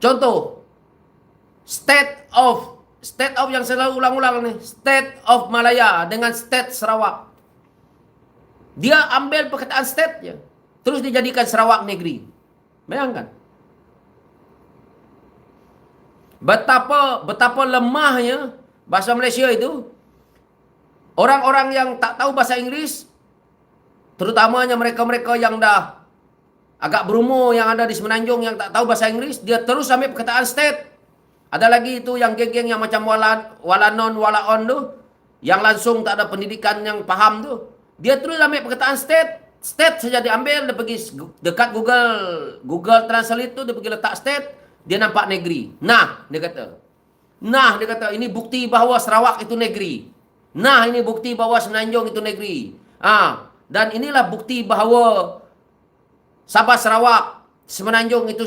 Contoh, state of yang selalu ulang-ulang nih, state of Malaya dengan state Sarawak. Dia ambil perkataan state je, terus dijadikan Sarawak negeri. Bayangkan. Betapa lemahnya bahasa Malaysia itu. Orang-orang yang tak tahu bahasa Inggeris, terutamanya mereka-mereka yang dah agak berumur yang ada di Semenanjung yang tak tahu bahasa Inggeris, dia terus ambil perkataan state. Ada lagi itu yang geng-geng yang macam walanon, walaon tu, yang langsung tak ada pendidikan yang faham tu. Dia terus ambil perkataan state. State saja diambil, dia pergi dekat Google Translate tu, dia pergi letak state, dia nampak negeri. Nah, dia kata, ini bukti bahawa Sarawak itu negeri. Nah, ini bukti bahawa Semenanjung itu negeri. Dan inilah bukti bahawa Sabah Sarawak, Semenanjung itu